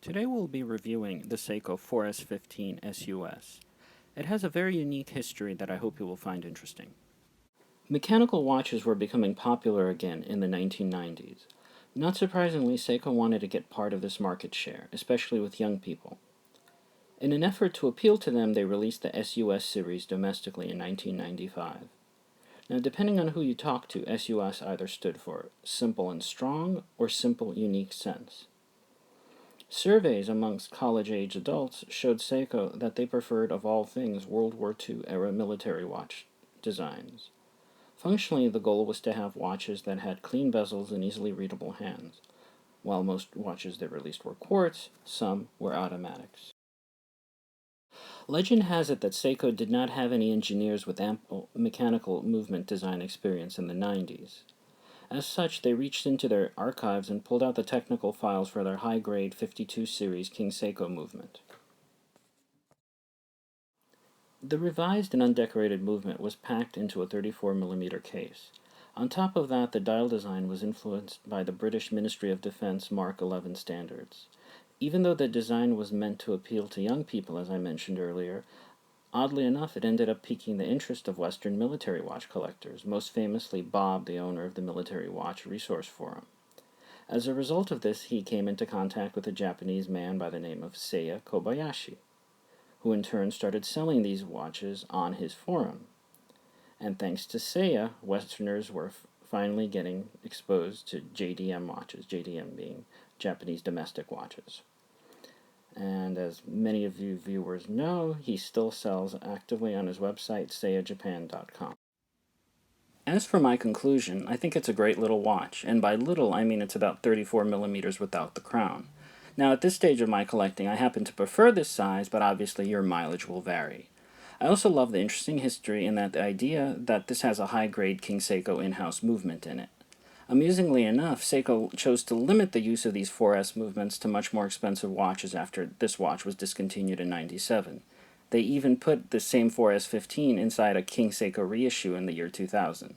Today we'll be reviewing the Seiko 4S15 SUS. It has a very unique history that I hope you will find interesting. Mechanical watches were becoming popular again in the 1990s. Not surprisingly, Seiko wanted to get part of this market share, especially with young people. In an effort to appeal to them, they released the SUS series domestically in 1995. Now, depending on who you talk to, SUS either stood for Simple and Strong or Simple Unique Sense. Surveys amongst college-age adults showed Seiko that they preferred, of all things, World War II-era military watch designs. Functionally, the goal was to have watches that had clean bezels and easily readable hands. While most watches they released were quartz, some were automatics. Legend has it that Seiko did not have any engineers with ample mechanical movement design experience in the 90s. As such, they reached into their archives and pulled out the technical files for their high-grade 52 series King Seiko movement. The revised and undecorated movement was packed into a 34mm case. On top of that, the dial design was influenced by the British Ministry of Defense Mark 11 standards. Even though the design was meant to appeal to young people, as I mentioned earlier, oddly enough, it ended up piquing the interest of Western military watch collectors, most famously Bob, the owner of the Military Watch Resource Forum. As a result of this, he came into contact with a Japanese man by the name of Seiya Kobayashi, who in turn started selling these watches on his forum. And thanks to Seiya, Westerners were finally getting exposed to JDM watches, JDM being Japanese domestic watches. And as many of you viewers know, he still sells actively on his website, seiyajapan.com. As for my conclusion, I think it's a great little watch, and by little I mean it's about 34mm without the crown. Now at this stage of my collecting, I happen to prefer this size, but obviously your mileage will vary. I also love the interesting history in that the idea that this has a high-grade King Seiko in-house movement in it. Amusingly enough, Seiko chose to limit the use of these 4S movements to much more expensive watches after this watch was discontinued in '97. They even put the same 4S15 inside a King Seiko reissue in the year 2000.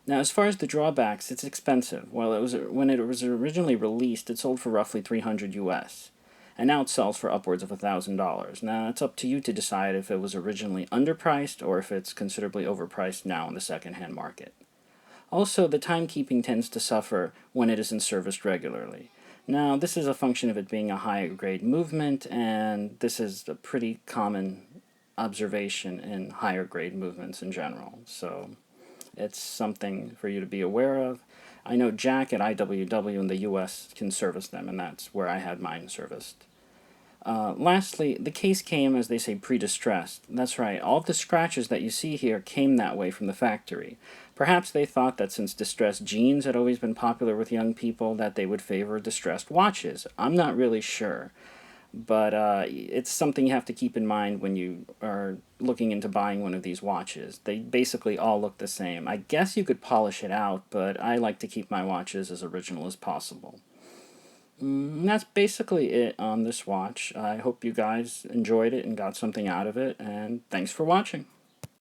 Now, as far as the drawbacks, it's expensive. When it was originally released, it sold for roughly $300 US, and now it sells for upwards of $1,000. Now, it's up to you to decide if it was originally underpriced or if it's considerably overpriced now in the second-hand market. Also, the timekeeping tends to suffer when it isn't serviced regularly. Now, this is a function of it being a higher-grade movement, and this is a pretty common observation in higher-grade movements in general. So, it's something for you to be aware of. I know Jack at IWW in the US can service them, and that's where I had mine serviced. Lastly, the case came, as they say, pre-distressed. That's right, all of the scratches that you see here came that way from the factory. Perhaps they thought that since distressed jeans had always been popular with young people, that they would favor distressed watches. I'm not really sure. But it's something you have to keep in mind when you are looking into buying one of these watches. They basically all look the same. I guess you could polish it out, but I like to keep my watches as original as possible. That's basically it on this watch. I hope you guys enjoyed it and got something out of it, and thanks for watching.